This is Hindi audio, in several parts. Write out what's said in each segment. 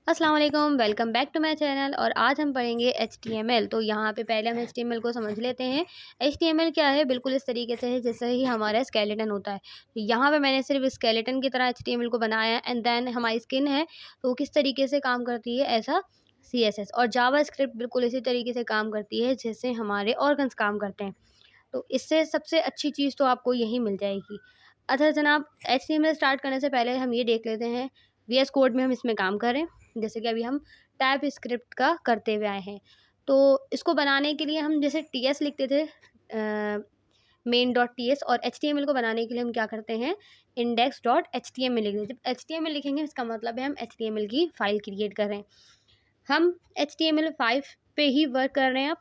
अस्सलाम वालेकुम, welcome back to my channel. और आज हम पढ़ेंगे HTML। तो यहाँ पे पहले हम HTML को समझ लेते हैं। HTML क्या है, बिल्कुल इस तरीके से है जैसे ही हमारा स्केलेटन होता है। तो यहाँ पे मैंने सिर्फ स्केलेटन की तरह HTML को बनाया है। एंड देन हमारी स्किन है तो वो किस तरीके से काम करती है, ऐसा CSS। और जावा स्क्रिप्ट बिल्कुल इसी तरीके से काम करती है जैसे हमारे ऑर्गन्स काम करते हैं। तो इससे सबसे अच्छी चीज़ तो आपको यही मिल जाएगी। अच्छा जनाब, HTML स्टार्ट करने से पहले हम ये देख लेते हैं VS कोड में हम इसमें काम करें। जैसे कि अभी हम टाइप स्क्रिप्ट का करते हुए आए हैं। तो इसको बनाने के लिए हम जैसे TS लिखते थे, मेन डॉट TS, और HTML को बनाने के लिए हम क्या करते हैं, इंडेक्स डॉट HTML लिखते हैं। जब HTML लिखेंगे इसका मतलब है हम HTML की फ़ाइल क्रिएट कर रहे हैं। हम HTML5 पे ही वर्क कर रहे हैं अब,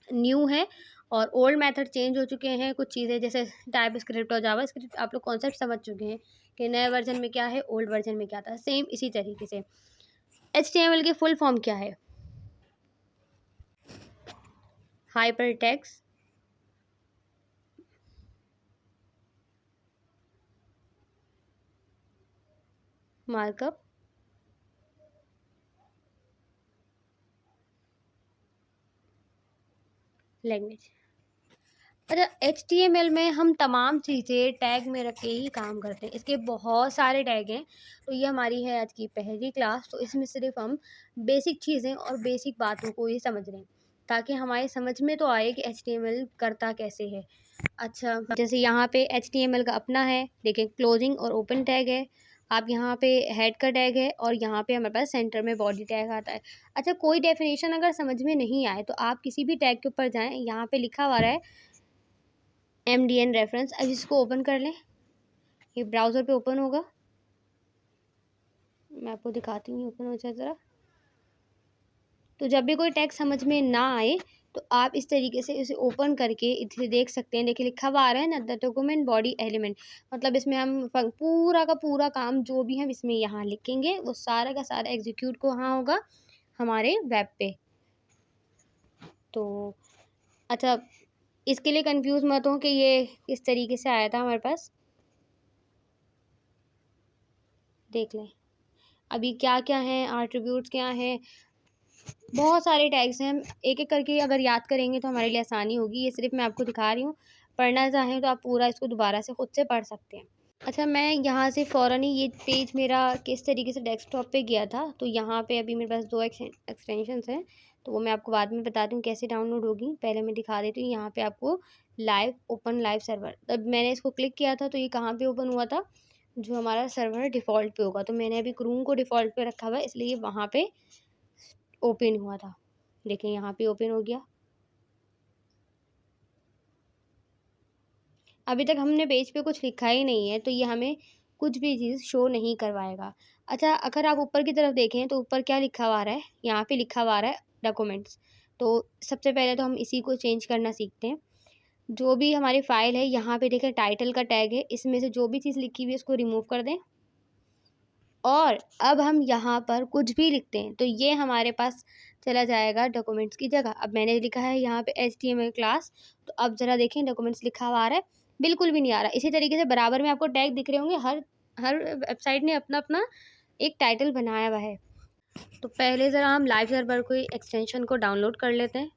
न्यू है। और ओल्ड मेथड चेंज हो चुके हैं, कुछ चीज़ें जैसे टाइप स्क्रिप्ट और जावा स्क्रिप्ट आप लोग कॉन्सेप्ट समझ चुके हैं कि नए वर्जन में क्या है, ओल्ड वर्जन में क्या था। सेम इसी तरीके से HTML की फुल फॉर्म क्या है, हाइपर टेक्स्ट मार्कअप लैंग्वेज। अच्छा, HTML में हम तमाम चीज़ें टैग में रख के ही काम करते हैं। इसके बहुत सारे टैग हैं। तो ये हमारी है आज की पहली क्लास। तो इसमें सिर्फ हम बेसिक चीज़ें और बेसिक बातों को ही समझ रहे हैं, ताकि हमारे समझ में तो आए कि HTML करता कैसे है। अच्छा, जैसे यहाँ पे HTML का अपना है, देखिए क्लोजिंग और ओपन टैग है। आप यहाँ पे हेड का टैग है और यहाँ पे हमारे पास सेंटर में बॉडी टैग आता है। अच्छा, कोई डेफिनेशन अगर समझ में नहीं आए तो आप किसी भी टैग के ऊपर जाएँ, यहाँ पे लिखा हुआ है MDN रेफरेंस। अब इसको ओपन कर लें, ये ब्राउज़र पे ओपन होगा। मैं आपको दिखाती हूँ, ओपन हो जाए ज़रा। तो जब भी कोई टैग समझ में ना आए तो आप इस तरीके से इसे ओपन करके इसे देख सकते हैं। देखिए लिखा हुआ आ रहा है ना, द डॉक्यूमेंट बॉडी एलिमेंट। मतलब इसमें हम पूरा का पूरा काम जो भी हम इसमें यहाँ लिखेंगे वो सारा का सारा एग्जीक्यूट को वहाँ होगा हमारे वेब पे। तो अच्छा, इसके लिए कंफ्यूज मत हो कि ये किस तरीके से आया था हमारे पास। देख लें अभी क्या क्या है, एट्रीब्यूट्स क्या हैं, बहुत सारे टैग्स हैं। हम एक एक करके अगर याद करेंगे तो हमारे लिए आसानी होगी। ये सिर्फ मैं आपको दिखा रही हूँ, पढ़ना चाहें तो आप पूरा इसको दोबारा से खुद से पढ़ सकते हैं। अच्छा, मैं यहाँ से फ़ौरन ही ये पेज मेरा किस तरीके से डेस्कटॉप पे गया था। तो यहाँ पे अभी मेरे पास 2 एक्सटेंशंस हैं, तो वो मैं आपको बाद में बताती हूँ कैसे डाउनलोड होगी। पहले मैं दिखा देती हूँ। यहाँ पे आपको लाइव ओपन लाइव सर्वर, तब मैंने इसको क्लिक किया था तो ये कहाँ पे ओपन हुआ था, जो हमारा सर्वर डिफ़ॉल्ट पे होगा। तो मैंने अभी क्रूम को डिफ़ॉल्ट पे रखा हुआ है, इसलिए वहाँ पे ओपन हुआ था। देखिए यहाँ पे ओपन हो गया। अभी तक हमने पेज पे कुछ लिखा ही नहीं है तो ये हमें कुछ भी चीज़ शो नहीं करवाएगा। अच्छा, अगर आप ऊपर की तरफ देखें तो ऊपर क्या लिखा हुआ आ रहा है, यहाँ पे लिखा हुआ आ रहा है डॉक्यूमेंट्स। तो सबसे पहले तो हम इसी को चेंज करना सीखते हैं। जो भी हमारी फ़ाइल है यहाँ पे देखें टाइटल का टैग है, इसमें से जो भी चीज़ लिखी हुई है उसको रिमूव कर दें। और अब हम यहाँ पर कुछ भी लिखते हैं तो ये हमारे पास चला जाएगा डॉक्यूमेंट्स की जगह। अब मैंने लिखा है यहाँ पे HTML क्लास, तो अब ज़रा देखें डॉक्यूमेंट्स लिखा हुआ आ रहा है, बिल्कुल भी नहीं आ रहा। इसी तरीके से बराबर में आपको टैग दिख रहे होंगे। हर हर वेबसाइट ने अपना अपना एक टाइटल बनाया हुआ है। तो पहले ज़रा हम लाइव सर्वर को एक्सटेंशन को डाउनलोड कर लेते हैं।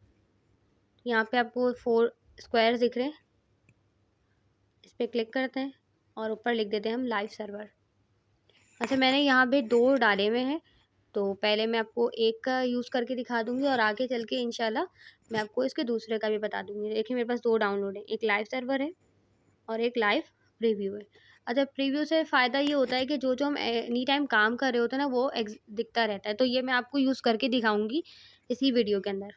यहाँ पे आपको 4 स्क्वायर्स दिख रहे हैं, इस पर क्लिक करते हैं और ऊपर लिख देते हैं हम लाइव सर्वर। अच्छा, मैंने यहाँ पे 2 डाले हुए हैं, तो पहले मैं आपको एक का यूज़ करके दिखा दूँगी और आगे चल के इंशाल्लाह मैं आपको इसके दूसरे का भी बता दूँगी। देखिए मेरे पास 2 डाउनलोड हैं, एक लाइव सर्वर है और एक लाइव प्रीव्यू है। अच्छा, प्रीव्यू से फ़ायदा ये होता है कि जो हम एनी टाइम काम कर रहे होते हैं ना वो दिखता रहता है। तो ये मैं आपको यूज़ करके दिखाऊँगी इसी वीडियो के अंदर।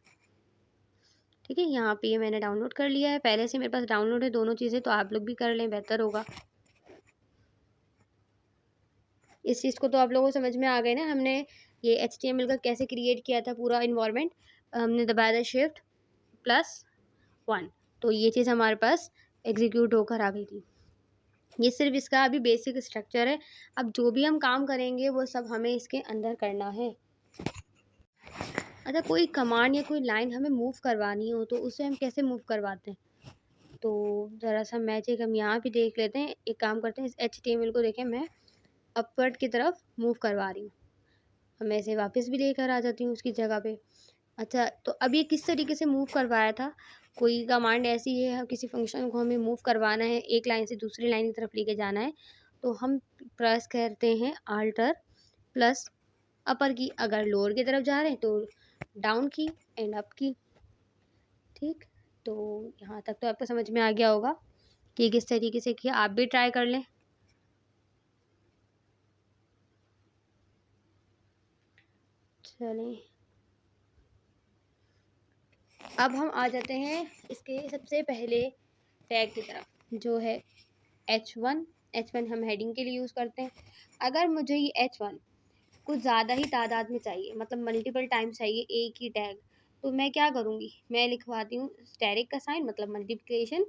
ठीक है, यहाँ पे ये मैंने डाउनलोड कर लिया है, पहले से मेरे पास डाउनलोड है दोनों चीज़ें, तो आप लोग भी कर लें, बेहतर होगा। इस चीज़ को तो आप लोगों को समझ में आ गए ना, हमने ये HTML का कैसे क्रिएट किया था पूरा इन्वायरमेंट। हमने दबाया था Shift+1, तो ये चीज़ हमारे पास एग्जीक्यूट होकर आ गई थी। ये सिर्फ इसका अभी बेसिक स्ट्रक्चर है। अब जो भी हम काम करेंगे वो सब हमें इसके अंदर करना है। अच्छा, कोई कमांड या कोई लाइन हमें मूव करवानी हो तो उसे हम कैसे मूव करवाते हैं, तो ज़रा सा मैजिक हम यहाँ भी देख लेते हैं। एक काम करते हैं, इस HTML को देखें मैं अपवर्ड की तरफ मूव करवा रही हूँ। अब मैं इसे वापस भी लेकर आ जाती हूँ उसकी जगह पे। अच्छा, तो अब ये किस तरीके से मूव करवाया था, कोई कमांड ऐसी है, किसी फंक्शन को हमें मूव करवाना है, एक लाइन से दूसरी लाइन की तरफ लेके जाना है, तो हम प्रेस करते हैं अल्टर प्लस अपर की। अगर लोअर की तरफ जा रहे हैं तो डाउन की एंड अप की। ठीक, तो यहाँ तक तो आपको समझ में आ गया होगा कि किस तरीके से किया। आप भी ट्राई कर लें। चलें, अब हम आ जाते हैं इसके सबसे पहले टैग की तरफ, जो है H1। H1 हम हेडिंग के लिए यूज़ करते हैं। अगर मुझे ये H1 कुछ ज़्यादा ही तादाद में चाहिए, मतलब मल्टीपल टाइम्स चाहिए एक ही टैग, तो मैं क्या करूँगी, मैं लिखवाती हूँ स्टेरिक का साइन, मतलब मल्टीप्लिकेशन,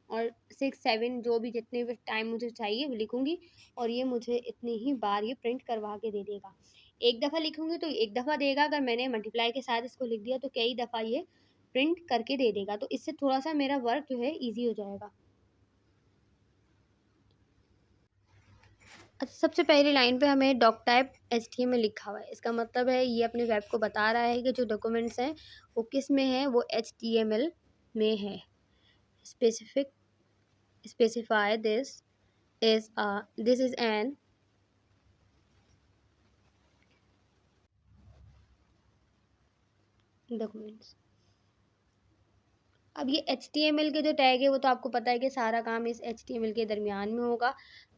और 6 7 जो भी जितने भी टाइम मुझे चाहिए वो लिखूँगी, और ये मुझे इतनी ही बार ये प्रिंट करवा के दे देगा। एक दफ़ा लिखूँगी तो एक दफ़ा देगा, अगर मैंने मल्टीप्लाई के साथ इसको लिख दिया तो कई दफ़ा ये प्रिंट करके दे देगा। तो इससे थोड़ा सा मेरा वर्क जो है ईजी हो जाएगा। अच्छा, सबसे पहली लाइन पे हमें डॉक टाइप HTML लिखा हुआ है। इसका मतलब है ये अपने वेब को बता रहा है कि जो डॉक्यूमेंट्स हैं वो किस में है, वो HTML में है। Specific specify this is an documents. अब ये HTML के जो टैग है वो तो आपको पता है कि सारा काम इस HTML के दरमियान में होगा,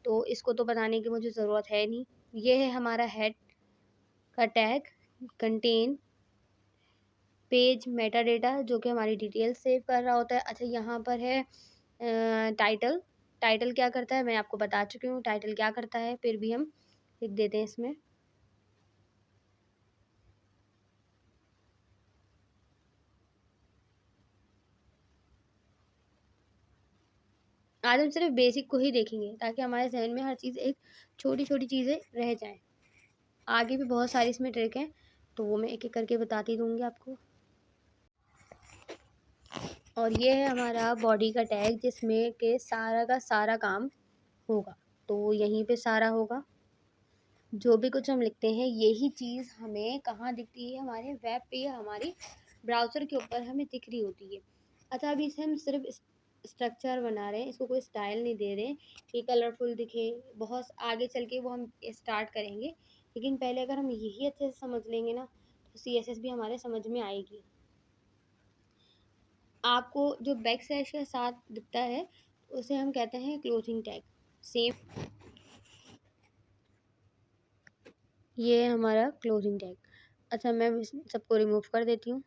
तो इसको तो बताने की मुझे ज़रूरत है नहीं। ये है हमारा हेड का tag, contain page Meta data, जो कि हमारी डिटेल सेव कर रहा होता है। अच्छा, यहाँ पर है टाइटल। टाइटल क्या करता है मैं आपको बता चुकी हूँ, टाइटल क्या करता है, फिर भी हम लिख देते हैं इसमें। आज हम सिर्फ बेसिक को ही देखेंगे ताकि हमारे जहन में हर चीज़, एक छोटी छोटी चीज़ें रह जाएं। आगे भी बहुत सारी इसमें ट्रिक हैं, तो वो मैं एक एक करके बताती दूँगी आपको। और ये है हमारा बॉडी का टैग, जिसमें के सारा का सारा काम होगा। तो यहीं पे सारा होगा, जो भी कुछ हम लिखते हैं यही चीज़ हमें कहाँ दिखती है, हमारे वेब पे या हमारी ब्राउज़र के ऊपर हमें दिख रही होती है। अच्छा, अभी इसे हम सिर्फ स्ट्रक्चर बना रहे हैं, इसको कोई स्टाइल नहीं दे रहे हैं कि कलरफुल दिखे। बहुत आगे चल के वो हम स्टार्ट करेंगे, लेकिन पहले अगर हम यही अच्छे से समझ लेंगे ना, तो CSS भी हमारे समझ में आएगी। आपको जो बैक स्लैश के साथ दिखता है उसे हम कहते हैं क्लोजिंग टैग। सेम, ये है हमारा क्लोजिंग टैग। अच्छा, मैं सबको रिमूव कर देती हूँ।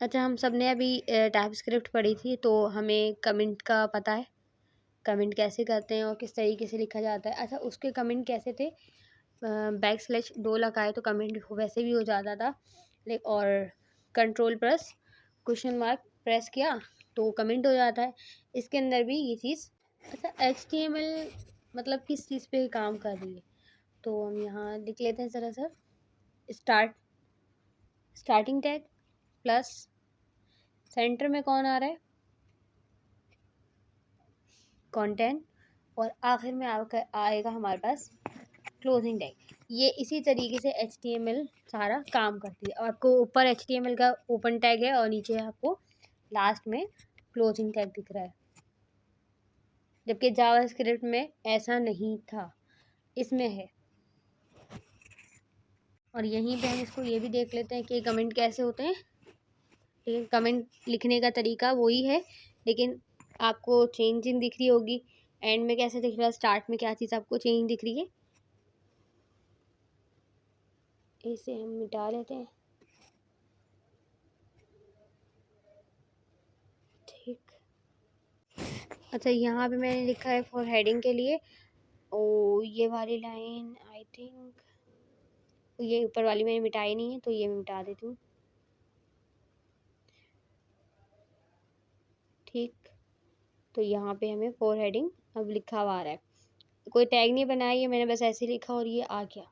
अच्छा, हम सब ने अभी टाइप स्क्रिप्ट पढ़ी थी, तो हमें कमेंट का पता है, कमेंट कैसे करते हैं और किस तरीके से लिखा जाता है। अच्छा, उसके कमेंट कैसे थे, बैक स्लैश 2 लगाए तो कमेंट वैसे भी हो जाता था, और control plus question mark press किया तो कमेंट हो जाता है। इसके अंदर भी ये चीज़। अच्छा, HTML मतलब किस चीज़ पे काम कर रही है, तो हम यहाँ लिख लेते हैं ज़रा सा। स्टार्टिंग टैग प्लस सेंटर में कौन आ रहा है, कंटेंट, और आखिर में आएगा हमारे पास क्लोजिंग टैग। ये इसी तरीके से HTML सारा काम करती है। और आपको ऊपर HTML का ओपन टैग है और नीचे आपको लास्ट में क्लोजिंग टैग दिख रहा है, जबकि जावास्क्रिप्ट में ऐसा नहीं था, इसमें है। और यहीं पे हम इसको ये भी देख लेते हैं कि कमेंट कैसे होते हैं। लेकिन कमेंट लिखने का तरीका वही है, लेकिन आपको चेंजिंग दिख रही होगी। एंड में कैसे दिख रहा है, स्टार्ट में क्या चीज़ आपको चेंज दिख रही है। इसे हम मिटा लेते हैं। ठीक। अच्छा, यहाँ पे मैंने लिखा है फॉर हेडिंग के लिए, ओ ये वाली लाइन आई थिंक, ये ऊपर वाली मैंने मिटाई नहीं है तो ये मैं मिटा देती हूँ। ठीक, तो यहाँ पे हमें फॉर हेडिंग अब लिखा हुआ आ रहा है, कोई टैग नहीं बनाया, ये मैंने बस ऐसे ही लिखा और ये आ गया।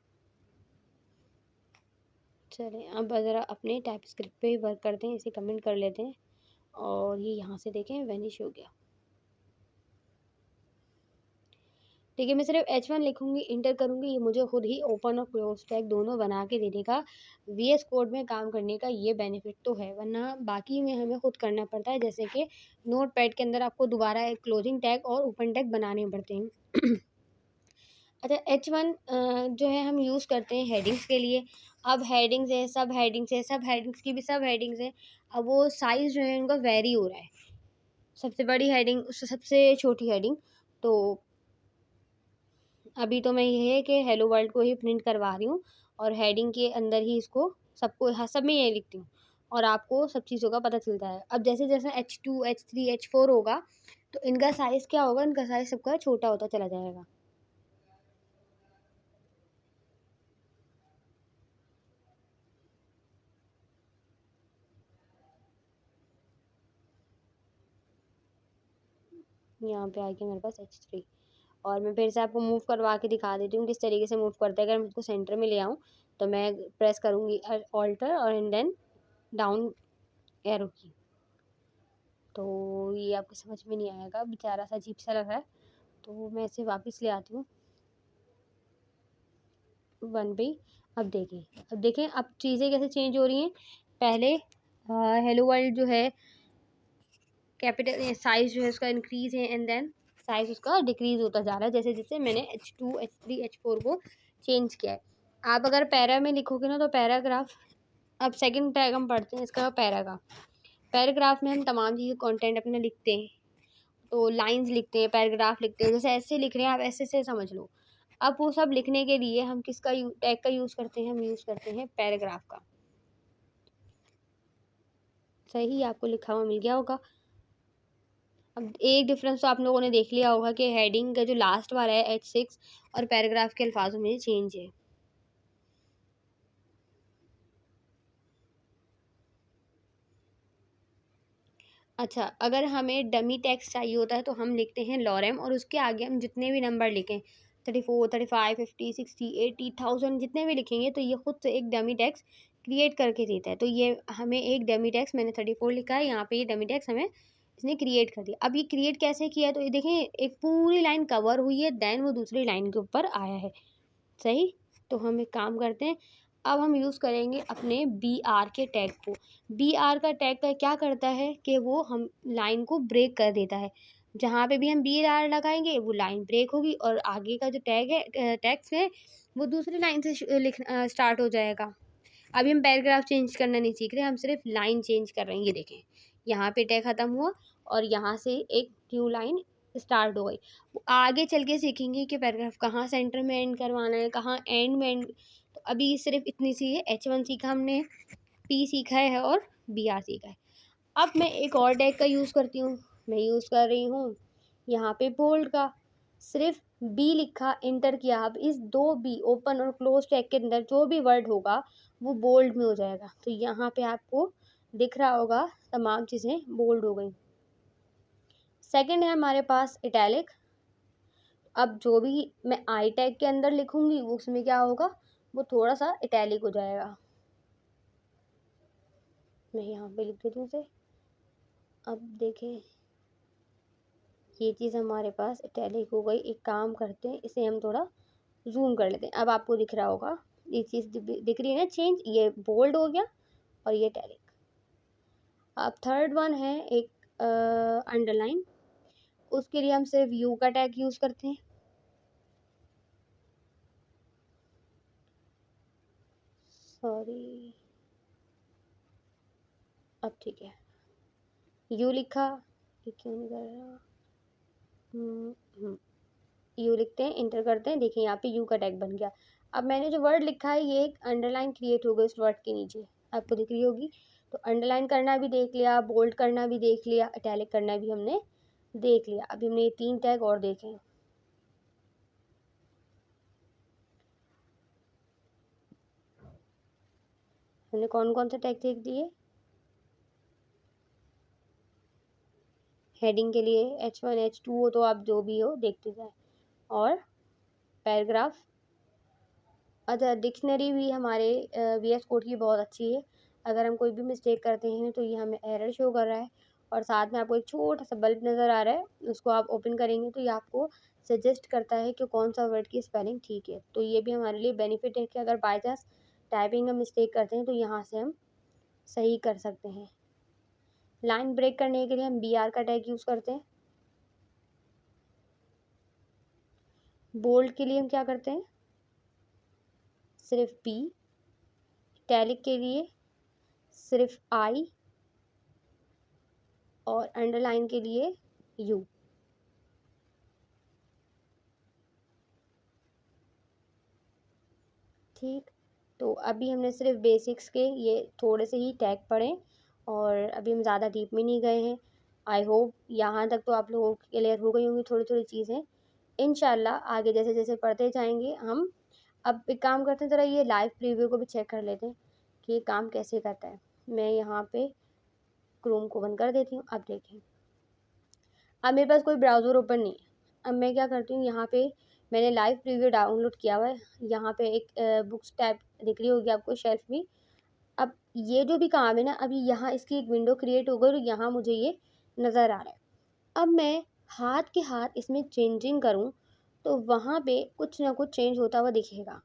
चलें, अब ज़रा अपने टाइप स्क्रिप्ट पे ही वर्क करते हैं, इसे कमेंट कर लेते हैं, और ये यहाँ से देखें वैनिश हो गया। देखिए, मैं सिर्फ H1 लिखूँगी, इंटर करूँगी, ये मुझे खुद ही ओपन और क्लोज़ टैग दोनों बना के दे देगा। वीएस कोड में काम करने का ये बेनिफिट तो है, वरना बाकी में हमें खुद करना पड़ता है, जैसे कि नोटपैड के अंदर आपको दोबारा एक क्लोजिंग टैग और ओपन टैग बनाने पड़ते हैं। अच्छा, H1 जो है हम यूज़ करते हैं हेडिंग्स के लिए। अब हेडिंग्स है, सब हेडिंग्स है, सब हेडिंग्स की भी सब हेडिंग्स है। अब वो साइज़ जो है उनका वेरी हो रहा है। सबसे बड़ी हेडिंग उससे सबसे छोटी हेडिंग। तो अभी तो मैं ये है कि हेलो वर्ल्ड को ही प्रिंट करवा रही हूँ और हेडिंग के अंदर ही इसको सबको हाँ, सब में यही लिखती हूँ और आपको सब चीज़ों का पता चलता है। अब जैसे-जैसे H2, H3, H4 होगा, तो इनका साइज़ क्या होगा, इनका साइज़ सबका छोटा होता चला जाएगा। यहाँ पे आ गया मेरे पास H3 और मैं फिर से आपको मूव करवा के दिखा देती हूँ किस तरीके से मूव करते हैं। अगर मैं इसको सेंटर में ले आऊँ, तो मैं प्रेस करूँगी ऑल्टर और एंड देन डाउन एरो की। तो ये आपको समझ में नहीं आएगा, बेचारा सा अजीब सा लग रहा है, तो मैं इसे वापस ले आती हूँ 1 पे। अब देखें अब चीज़ें कैसे चेंज हो रही हैं। पहले हेलो वर्ल्ड जो है कैपिटल साइज़ जो है उसका इंक्रीज़ है एंड देन साइज़ उसका डिक्रीज़ होता जा रहा है, जैसे-जैसे मैंने H2, H3, H4 को चेंज किया है। आप अगर पैरा में लिखोगे ना, तो पैराग्राफ, अब सेकंड टैग हम पढ़ते हैं इसका, पैरा का। पैराग्राफ में हम तमाम चीज़ें कंटेंट अपना लिखते हैं, तो लाइन्स लिखते हैं, पैराग्राफ लिखते हैं, जैसे ऐसे लिख रहे हैं आप ऐसे से समझ लो। अब वो सब लिखने के लिए हम किसका टैग का यूज़ करते हैं, हम यूज़ करते हैं पैराग्राफ का। सही आपको लिखा हुआ मिल गया होगा। अब एक डिफरेंस तो आप लोगों ने देख लिया होगा कि हेडिंग का जो लास्ट वाला है H6 और पैराग्राफ के अल्फाजों में चेंज है। अच्छा, अगर हमें डमी टेक्स्ट चाहिए होता है तो हम लिखते हैं लॉरेम और उसके आगे हम जितने भी नंबर लिखें 34, 35, 50, 60, 80, 1000 जितने भी लिखेंगे, तो ये खुद से एक डमी टेक्स्ट क्रिएट करके देता है। तो ये हमें एक डमी टेक्स्ट, मैंने 34 लिखा है, यहाँ पे ये डमी टेक्स्ट हमें इसने क्रिएट कर दिया। अब ये क्रिएट कैसे किया है, तो ये देखें एक पूरी लाइन कवर हुई है, देन वो दूसरी लाइन के ऊपर आया है। सही। तो हम एक काम करते हैं, अब हम यूज़ करेंगे अपने बी आर के टैग को। बी आर का टैग का क्या करता है कि वो हम लाइन को ब्रेक कर देता है। जहाँ पे भी हम बी आर लगाएंगे वो लाइन ब्रेक होगी और आगे का जो टैग है, टेक्स्ट है, वो दूसरी लाइन से लिखना स्टार्ट हो जाएगा। अभी हम पैराग्राफ चेंज करना नहीं सीख रहे, हम सिर्फ लाइन चेंज कर रहे हैं। ये देखें, यहाँ पे टैग ख़त्म हुआ और यहाँ से एक न्यू लाइन स्टार्ट हो गई। वो आगे चल के सीखेंगे कि पैराग्राफ कहाँ सेंटर में एंड करवाना है, कहाँ एंड में एंड। तो अभी सिर्फ इतनी सी है, H1 सीखा हमने, P सीखा है और BR सीखा है। अब मैं एक और टैग का यूज़ करती हूँ। मैं यूज़ कर रही हूँ यहाँ पे बोल्ड का। सिर्फ बी लिखा, इंटर किया, अब इस दो बी ओपन और क्लोज टैग के अंदर जो भी वर्ड होगा वो बोल्ड में हो जाएगा। तो यहाँ पे आपको दिख रहा होगा तमाम चीज़ें बोल्ड हो गई। सेकंड है हमारे पास इटैलिक। अब जो भी मैं आई टैग के अंदर लिखूंगी वो उसमें क्या होगा, वो थोड़ा सा इटैलिक हो जाएगा। मैं यहाँ पे लिख देती हूँ उसे। अब देखें, ये चीज़ हमारे पास इटैलिक हो गई। एक काम करते हैं, इसे हम थोड़ा जूम कर लेते हैं। अब आपको दिख रहा होगा ये चीज़ दिख रही है ना चेंज, ये बोल्ड हो गया और ये इटैलिक। अब थर्ड वन है एक अंडरलाइन। उसके लिए हम सिर्फ यू का टैग यूज़ करते हैं। सॉरी, अब ठीक है। यू लिखा, ये क्यों नहीं कर रहा। यू लिखते हैं, इंटर करते हैं, देखिए यहाँ पे यू का टैग बन गया। अब मैंने जो वर्ड लिखा है ये एक अंडरलाइन क्रिएट हो गई उस वर्ड के नीचे, आपको दिख रही होगी। तो अंडरलाइन करना भी देख लिया, बोल्ड करना भी देख लिया, इटैलिक करना भी हमने देख लिया। अभी हमने ये 3 टैग और देखे। हमने कौन कौन से टैग देख दिए। हेडिंग के लिए H1, H2 हो, तो आप जो भी हो देखते जाए। और पैराग्राफ। अच्छा, डिक्शनरी भी हमारे VS कोड की बहुत अच्छी है। अगर हम कोई भी मिस्टेक करते हैं तो ये हमें एरर शो कर रहा है। और साथ में आपको एक छोटा सा बल्ब नज़र आ रहा है, उसको आप ओपन करेंगे तो ये आपको सजेस्ट करता है कि कौन सा वर्ड की स्पेलिंग ठीक है। तो ये भी हमारे लिए बेनिफिट है कि अगर बाय चांस टाइपिंग में मिस्टेक करते हैं तो यहाँ से हम सही कर सकते हैं। लाइन ब्रेक करने के लिए हम BR का टैग यूज़ करते हैं। बोल्ड के लिए हम क्या करते हैं, सिर्फ B। इटैलिक के लिए सिर्फ I और अंडरलाइन के लिए U। ठीक, तो अभी हमने सिर्फ बेसिक्स के ये थोड़े से ही टैग पढ़े और अभी हम ज़्यादा डीप में नहीं गए हैं। आई होप यहाँ तक तो आप लोगों को क्लियर हो गई होंगी थोड़ी थोड़ी चीज़ें। इंशाल्लाह आगे जैसे जैसे पढ़ते जाएंगे हम। अब एक काम करते हैं, ज़रा ये लाइव प्रीव्यू को भी चेक कर लेते हैं कि ये काम कैसे करता है। मैं यहाँ पे क्रोम को बंद कर देती हूँ। अब देखें, अब मेरे पास कोई ब्राउज़र ओपन नहीं है। अब मैं क्या करती हूँ, यहाँ पे मैंने लाइव प्रीव्यू डाउनलोड किया हुआ है। यहाँ पे एक बुक्स टैब दिख रही होगी आपको, शेल्फ भी। अब ये जो भी काम है ना, अभी यहाँ इसकी एक विंडो क्रिएट हो गई और यहाँ मुझे ये नज़र आ रहा है। अब मैं हाथ के हाथ इसमें चेंजिंग करूँ तो वहाँ पे कुछ ना कुछ चेंज होता हुआ दिखेगा।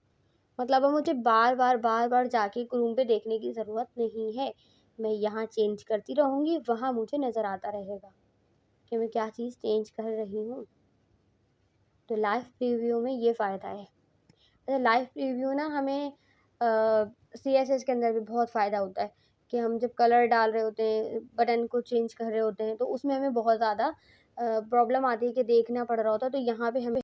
मतलब अब मुझे बार बार जाके क्रोम पे देखने की ज़रूरत नहीं है। मैं यहाँ चेंज करती रहूँगी, वहाँ मुझे नज़र आता रहेगा कि मैं क्या चीज़ चेंज कर रही हूँ। तो लाइव प्रीव्यू में ये फ़ायदा है। अच्छा, लाइव प्रीव्यू ना हमें CSS के अंदर भी बहुत फ़ायदा होता है कि हम जब कलर डाल रहे होते हैं, बटन को चेंज कर रहे होते हैं, तो उसमें हमें बहुत ज़्यादा प्रॉब्लम आती है कि देखना पड़ रहा होता है। तो यहाँ पे हमें